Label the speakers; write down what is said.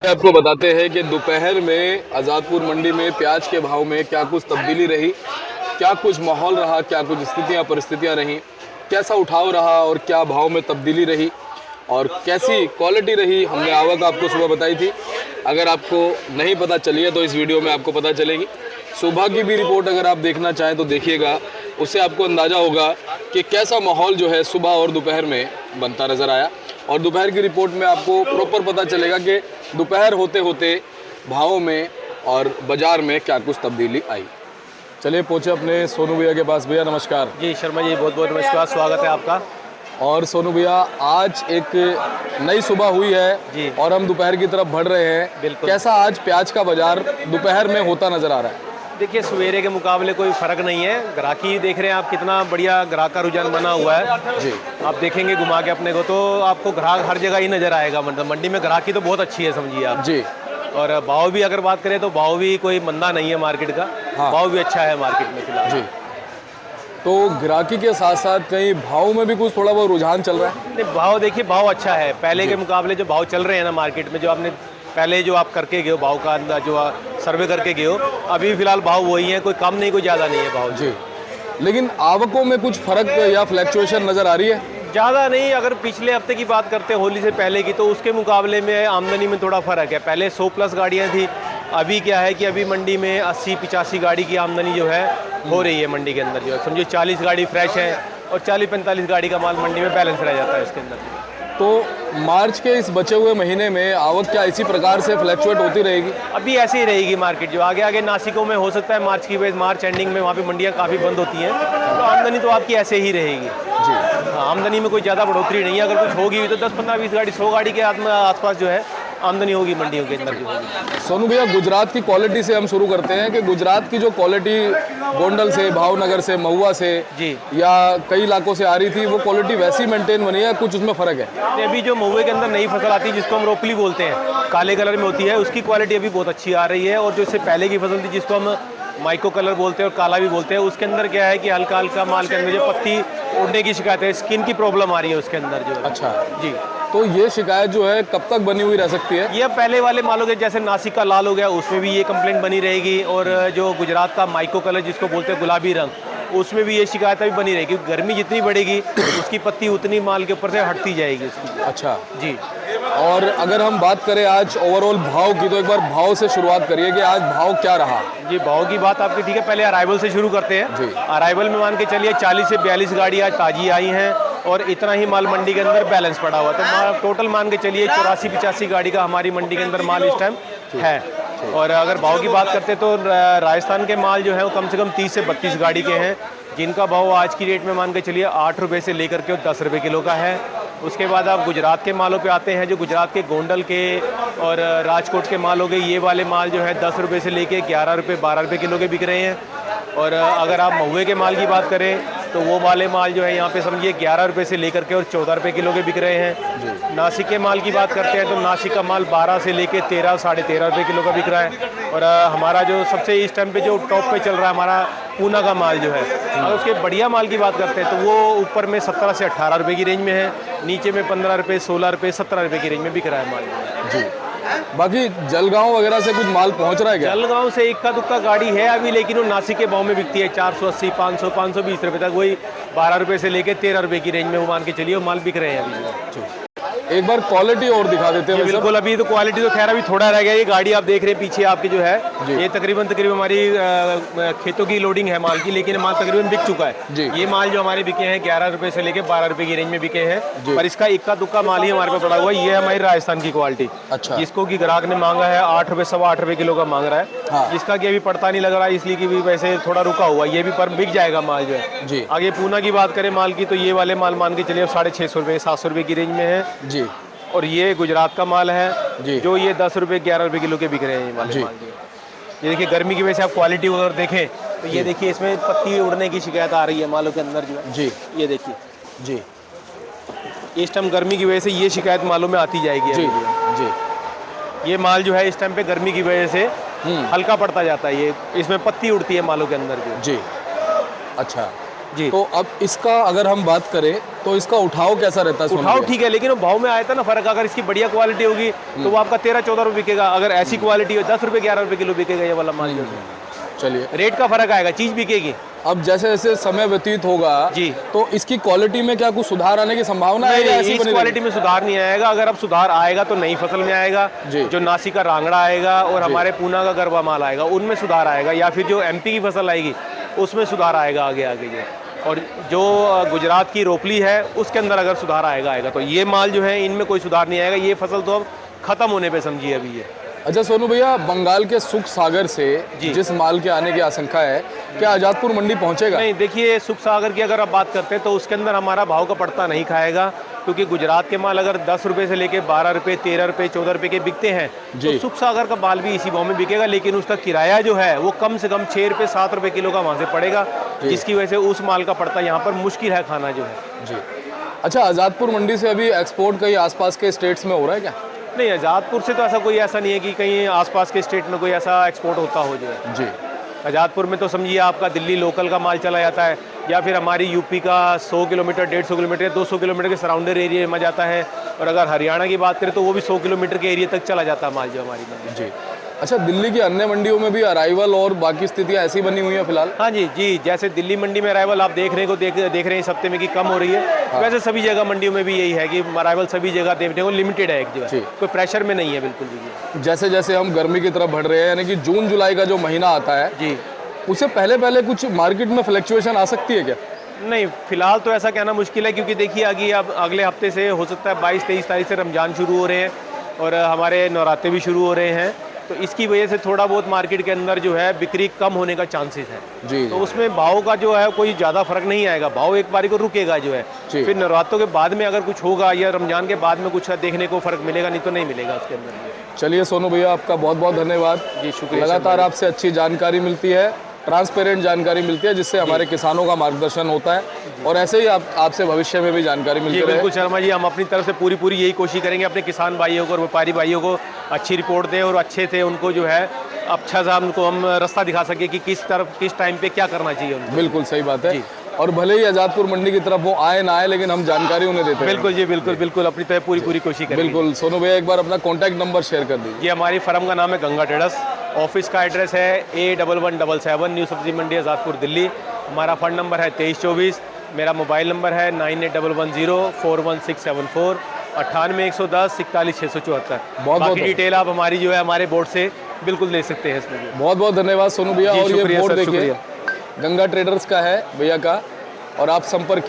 Speaker 1: आपको बताते हैं कि दोपहर में आज़ादपुर मंडी में प्याज के भाव में क्या कुछ तब्दीली रही, क्या कुछ माहौल रहा, क्या कुछ स्थितियां परिस्थितियां रहीं, कैसा उठाव रहा और क्या भाव में तब्दीली रही और कैसी क्वालिटी रही। हमने आवक आपको सुबह बताई थी, अगर आपको नहीं पता चली है तो इस वीडियो में आपको पता चलेगी। सुबह की भी रिपोर्ट अगर आप देखना चाहें तो देखिएगा, उससे आपको अंदाज़ा होगा कि कैसा माहौल जो है सुबह और दोपहर में बनता नज़र आया। और दोपहर की रिपोर्ट में आपको प्रॉपर पता चलेगा कि दोपहर होते होते भावों में और बाज़ार में क्या कुछ तब्दीली आई। चलिए पहुँचे अपने सोनू भैया के पास। भैया नमस्कार।
Speaker 2: जी शर्मा जी, बहुत बहुत नमस्कार, स्वागत है आपका।
Speaker 1: और सोनू भैया, आज एक नई सुबह हुई है
Speaker 2: जी
Speaker 1: और हम दोपहर की तरफ बढ़ रहे हैं।
Speaker 2: बिल्कुल।
Speaker 1: कैसा आज प्याज का बाजार दोपहर में होता नज़र आ रहा है?
Speaker 2: देखिए, सवेरे के मुकाबले कोई फ़र्क नहीं है। ग्राहकी देख रहे हैं आप, कितना बढ़िया ग्राहक का रुझान बना हुआ है।
Speaker 1: जी,
Speaker 2: आप देखेंगे घुमा के अपने को तो आपको ग्राहक हर जगह ही नज़र आएगा। मतलब मंडी में ग्राहकी तो बहुत अच्छी है, समझिए आप।
Speaker 1: जी,
Speaker 2: और भाव भी अगर बात करें तो भाव भी कोई मंदा नहीं है मार्केट का।
Speaker 1: हाँ।
Speaker 2: भाव भी अच्छा है मार्केट में फिलहाल।
Speaker 1: जी। तो ग्राहकी के साथ साथ कहीं भाव में भी कुछ थोड़ा बहुत रुझान चल रहा है?
Speaker 2: नहीं, भाव देखिए, भाव अच्छा है। पहले के मुकाबले जो भाव चल रहे हैं ना मार्केट में, जो आपने पहले जो आप करके गए हो भाव का अंदाज, जो सर्वे करके गए हो, अभी फिलहाल भाव वही है, कोई कम नहीं कोई ज़्यादा नहीं है भाव।
Speaker 1: जी, लेकिन आवकों में कुछ फर्क या फ्लैक्चुएशन नज़र आ रही है?
Speaker 2: ज़्यादा नहीं। अगर पिछले हफ्ते की बात करते हैं, होली से पहले की, तो उसके मुकाबले में आमदनी में थोड़ा फ़र्क है। पहले 100 प्लस गाड़ियाँ थी, अभी क्या है कि अभी मंडी में 80-85 गाड़ी की आमदनी जो है हो रही है मंडी के अंदर। जो है समझिए 40 गाड़ी फ्रेश है और 40-45 गाड़ी का माल मंडी में बैलेंस रह जाता है इसके अंदर।
Speaker 1: तो मार्च के इस बचे हुए महीने में आवक क्या इसी प्रकार से फ्लैक्चुएट होती रहेगी?
Speaker 2: अभी ऐसे ही रहेगी मार्केट। जो आगे आगे नासिकों में हो सकता है मार्च की वजह, मार्च एंडिंग में वहाँ पे मंडियाँ काफ़ी बंद होती हैं, तो आमदनी तो आपकी ऐसे ही रहेगी।
Speaker 1: जी,
Speaker 2: आमदनी में कोई ज़्यादा बढ़ोतरी नहीं है। अगर कुछ होगी तो 10-15-20 गाड़ी, 100 गाड़ी के आसपास जो है आमदनी होगी मंडियों के अंदर जो होगी।
Speaker 1: सोनू भैया, गुजरात की क्वालिटी से हम शुरू करते हैं कि गुजरात की जो क्वालिटी गोंडल से, भावनगर से, महुआ से
Speaker 2: जी,
Speaker 1: या कई इलाकों से आ रही थी, वो क्वालिटी वैसी मेंटेन बनी है, कुछ उसमें फ़र्क है?
Speaker 2: अभी जो महुए के अंदर नई फसल आती है जिसको हम रोपली बोलते हैं, काले कलर में होती है, उसकी क्वालिटी अभी बहुत अच्छी आ रही है। और जो इससे पहले की फसल थी जिसको हम माइको कलर बोलते हैं और काला भी बोलते हैं, उसके अंदर क्या है कि हल्का हल्का माल के अंदर जो पत्ती उड़ने की शिकायत है, स्किन की प्रॉब्लम आ रही है उसके अंदर जो है।
Speaker 1: अच्छा
Speaker 2: जी,
Speaker 1: तो ये शिकायत जो है कब तक बनी हुई रह सकती है?
Speaker 2: ये पहले वाले मालों के जैसे नासिक का लाल हो गया, उसमें भी ये कंप्लेंट बनी रहेगी। और जो गुजरात का माइको कलर जिसको बोलते हैं गुलाबी रंग, उसमें भी ये शिकायत अभी बनी रहेगी। गर्मी जितनी बढ़ेगी उसकी पत्ती उतनी माल के ऊपर से हटती जाएगी उसकी।
Speaker 1: अच्छा
Speaker 2: जी,
Speaker 1: और अगर हम बात करें आज ओवरऑल भाव की, तो एक बार भाव से शुरुआत करिए कि आज भाव क्या रहा?
Speaker 2: जी, भाव की बात आपकी ठीक है। पहले अराइवल से शुरू करते हैं।
Speaker 1: जी।
Speaker 2: अराइवल में मान के चलिए 40 से 42 गाड़ी आज ताजी आई हैं और इतना ही माल मंडी के अंदर बैलेंस पड़ा हुआ। तो टोटल मान के चलिए 84-85 गाड़ी का हमारी मंडी के अंदर माल इस टाइम है। और अगर भाव की बात करते हैं तो राजस्थान के माल जो है वो कम से कम 30 से 32 गाड़ी के हैं, जिनका भाव आज की रेट में मान के चलिए 8 रुपये से लेकर के 10 रुपये किलो का है। उसके बाद आप गुजरात के मालों पे आते हैं, जो गुजरात के गोंडल के और राजकोट के माल हो गए। ये वाले माल जो है 10 रुपये से लेके 11 रुपये 12 रुपये किलो के बिक रहे हैं। और अगर आप महुए के माल की बात करें तो वो वाले माल जो है यहाँ पे समझिए 11 रुपये से लेकर के और 14 रुपये किलो के बिक रहे हैं। नासिक के माल की बात करते हैं तो नासिक का माल 12 से लेके 13 साढ़े 13 रुपये किलो का बिक रहा है। और हमारा जो सबसे इस टाइम पे जो टॉप पे चल रहा है हमारा पूना का माल जो है, अगर उसके बढ़िया माल की बात करते हैं तो वो ऊपर में 17 से 18 रुपये की रेंज में है, नीचे में 15 रुपये 16 रुपये 17 रुपये की रेंज में बिक रहा है माल।
Speaker 1: जी, बाकी जलगांव वगैरह से कुछ माल पहुंच रहा है क्या?
Speaker 2: जलगांव से इक्का दुक्का गाड़ी है अभी, लेकिन वो नासिक के भाव में बिकती है 480, 500, 520 रुपये तक। वही 12 रुपये से लेके 13 रुपये की रेंज में वो मान के चलिए वो माल बिक रहे हैं अभी।
Speaker 1: एक बार क्वालिटी और दिखा देते हैं।
Speaker 2: बिल्कुल, अभी तो क्वालिटी तो खैर अभी थोड़ा रह गया। ये गाड़ी आप देख रहे हैं पीछे आपकी जो है, ये तकरीबन हमारी खेतों की लोडिंग है माल की, लेकिन माल तकरीबन बिक चुका है
Speaker 1: जी।
Speaker 2: ये माल जो हमारे बिके हैं 11 रुपये से लेके 12 रुपये की रेंज में बिके हैं, पर इसका इक्का दुक्का माल ही हमारे पे पड़ा हुआ है। ये हमारी राजस्थान की क्वालिटी,
Speaker 1: अच्छा,
Speaker 2: जिसको कि ग्राहक ने मांगा है 8 रुपये 8.25 रुपये किलो का मांग रहा है।
Speaker 1: हाँ।
Speaker 2: जिसका कि अभी पड़ता नहीं लग रहा है, इसलिए कि भी वैसे थोड़ा रुका हुआ है। ये भी पर बिक जाएगा माल जो है
Speaker 1: जी।
Speaker 2: आगे। पूना की बात करें माल की तो ये वाले माल मान के चलिए 650 रुपये 700 रुपये की रेंज में है
Speaker 1: जी।
Speaker 2: और ये गुजरात का माल है
Speaker 1: जी।
Speaker 2: जो ये 10 रुपये 11 रुपये किलो के बिक रहे हैं ये वाले
Speaker 1: जी।
Speaker 2: माल। ये देखिए, गर्मी की वजह से आप क्वालिटी अगर देखें तो ये देखिए इसमें पत्ती उड़ने की शिकायत आ रही है मालों के अंदर जो है।
Speaker 1: जी।
Speaker 2: ये देखिए
Speaker 1: जी।
Speaker 2: इस टाइम गर्मी की वजह से ये शिकायत मालों में आती जाएगी
Speaker 1: जी।
Speaker 2: अभी।
Speaker 1: जी।
Speaker 2: ये माल जो है इस टाइम पे गर्मी की वजह से हल्का पड़ता जाता है, ये इसमें पत्ती उड़ती है मालों के अंदर जो।
Speaker 1: जी। अच्छा,
Speaker 2: जी।
Speaker 1: तो अब इसका अगर हम बात करें तो इसका उठाव कैसा रहता है सोनू
Speaker 2: उठाव
Speaker 1: भैया?
Speaker 2: ठीक है, लेकिन वो भाव में आया था ना फर्क। अगर इसकी बढ़िया क्वालिटी होगी तो वो आपका 13-14 रुपये बिकेगा। अगर ऐसी क्वालिटी हो 10 रुपये 11 रुपये किलो बिकेगा ये वाला माल जो है।
Speaker 1: चलिए,
Speaker 2: रेट का फर्क आएगा, चीज़ बिकेगी।
Speaker 1: अब जैसे जैसे समय व्यतीत होगा
Speaker 2: जी।
Speaker 1: तो इसकी क्वालिटी में क्या कुछ सुधार आने की संभावना है या ऐसी
Speaker 2: इस
Speaker 1: बनी
Speaker 2: क्वालिटी में सुधार नहीं आएगा। अगर अब सुधार आएगा तो नई फसल में आएगा,
Speaker 1: जी।
Speaker 2: जो नासिक का रांगड़ा आएगा और हमारे पूना का गरबा माल आएगा, उनमें सुधार आएगा। या फिर जो एमपी की फसल आएगी उसमें सुधार आएगा आगे आगे जो। और जो गुजरात की रोपली है उसके अंदर अगर सुधार आएगा तो ये माल जो है इनमें कोई सुधार नहीं आएगा। ये फसल तो अब खत्म होने पे समझिए अभी ये।
Speaker 1: अच्छा सोनू भैया, बंगाल के सुख सागर से
Speaker 2: जी।
Speaker 1: जिस माल के आने की आशंका है, क्या आजादपुर मंडी पहुंचेगा?
Speaker 2: नहीं, देखिए सुख सागर की अगर आप बात करते हैं तो उसके अंदर हमारा भाव का पड़ता नहीं खाएगा, क्योंकि गुजरात के माल अगर 10 रुपये से लेके 12 रुपये 13 रुपये 14 रुपये के बिकते हैं
Speaker 1: जी।
Speaker 2: तो सुख सागर का माल भी इसी भाव में बिकेगा, लेकिन उसका किराया जो है वो कम से कम 6 रुपये 7 रुपये किलो का वहाँ से पड़ेगा, जिसकी वजह से उस माल का पड़ता यहाँ पर मुश्किल है खाना जो है।
Speaker 1: जी। अच्छा, आजादपुर मंडी से अभी एक्सपोर्ट कहीं आसपास के स्टेट्स में हो रहा है क्या?
Speaker 2: नहीं, आज़ादपुर से तो ऐसा नहीं है कि कहीं आसपास के स्टेट में कोई ऐसा एक्सपोर्ट होता हो जो है।
Speaker 1: जी।
Speaker 2: आज़ादपुर में तो समझिए आपका दिल्ली लोकल का माल चला जाता है, या फिर हमारी यूपी का 100 किलोमीटर 150 किलोमीटर 200 किलोमीटर के सराउंडर एरिया में जाता है। और अगर हरियाणा की बात करें तो वो भी 100 किलोमीटर के एरिया तक चला जाता है माल जो हमारी मंडी।
Speaker 1: जी। अच्छा, दिल्ली की अन्य मंडियों में भी अराइवल और बाकी स्थितियां ऐसी बनी हुई हैं फिलहाल?
Speaker 2: हाँ जी जी, जैसे दिल्ली मंडी में अराइवल आप देख रहे हैं इस हफ्ते में कि कम हो रही है, वैसे सभी जगह मंडियों में भी यही है कि अराइवल सभी जगह देखने को लिमिटेड है, एक
Speaker 1: जी।
Speaker 2: जगह कोई प्रेशर में नहीं है बिल्कुल भी।
Speaker 1: जैसे जैसे हम गर्मी की तरफ बढ़ रहे हैं, यानी कि जून जुलाई का जो महीना आता है,
Speaker 2: जी।
Speaker 1: उससे पहले पहले कुछ मार्केट में फ्लक्चुएशन आ सकती है क्या?
Speaker 2: नहीं, फिलहाल तो ऐसा कहना मुश्किल है, क्योंकि देखिए आगे अब अगले हफ्ते से हो सकता है 22-23 तारीख से रमज़ान शुरू हो रहे हैं और हमारे नवरात्रे भी शुरू हो रहे हैं, तो इसकी वजह से थोड़ा बहुत मार्केट के अंदर जो है बिक्री कम होने का चांसेस है।
Speaker 1: जी।
Speaker 2: तो उसमें भाव का जो है कोई ज़्यादा फर्क नहीं आएगा, भाव एक बारी को रुकेगा जो है।
Speaker 1: जी।
Speaker 2: फिर नवरात्रों के बाद में अगर कुछ होगा या रमज़ान के बाद में कुछ देखने को फ़र्क मिलेगा, नहीं तो नहीं मिलेगा उसके अंदर।
Speaker 1: चलिए सोनू भैया, आपका बहुत बहुत धन्यवाद।
Speaker 2: जी, शुक्रिया।
Speaker 1: लगातार आपसे अच्छी जानकारी मिलती है, ट्रांसपेरेंट जानकारी मिलती है, जिससे हमारे किसानों का मार्गदर्शन होता है और ऐसे ही आपसे भविष्य में भी जानकारी
Speaker 2: जी
Speaker 1: मिलती रहे।
Speaker 2: बिल्कुल शर्मा जी, हम अपनी तरफ से पूरी यही कोशिश करेंगे अपने किसान भाइयों को और व्यापारी भाइयों को अच्छी रिपोर्ट दें और अच्छे से उनको जो है अच्छा सा उनको हम रास्ता दिखा सके कि किस टाइम पे क्या करना चाहिए उनको।
Speaker 1: बिल्कुल सही बात है।
Speaker 2: जी।
Speaker 1: और भले ही आजादपुर मंडी की तरफ वो आए ना आए, लेकिन हम जानकारी उन्हें देते हैं।
Speaker 2: बिल्कुल जी, बिल्कुल अपनी तरफ पूरी कोशिश करेंगे।
Speaker 1: बिल्कुल। सोनू भैया, एक बार अपना कॉन्टैक्ट नंबर शेयर कर दीजिए।
Speaker 2: ये हमारी फर्म का नाम है गंगा ट्रेडर्स, ऑफिस का एड्रेस है A1177 न्यू सब्जी मंडी आज़ादपुर दिल्ली। हमारा फ़ोन नंबर है 2324। मेरा मोबाइल नंबर है 9811041674 98 110 41 674। बाकी डिटेल आप हमारी जो है हमारे बोर्ड से बिल्कुल ले सकते हैं इसमें।
Speaker 1: बहुत बहुत धन्यवाद सोनू भैया।
Speaker 2: जी,
Speaker 1: और ये
Speaker 2: शुक्रिया
Speaker 1: बोर्ड
Speaker 2: सर,
Speaker 1: देखिए,
Speaker 2: शुक्रिया।
Speaker 1: गंगा ट्रेडर्स का है भैया का, और आप संपर्क कीजिए।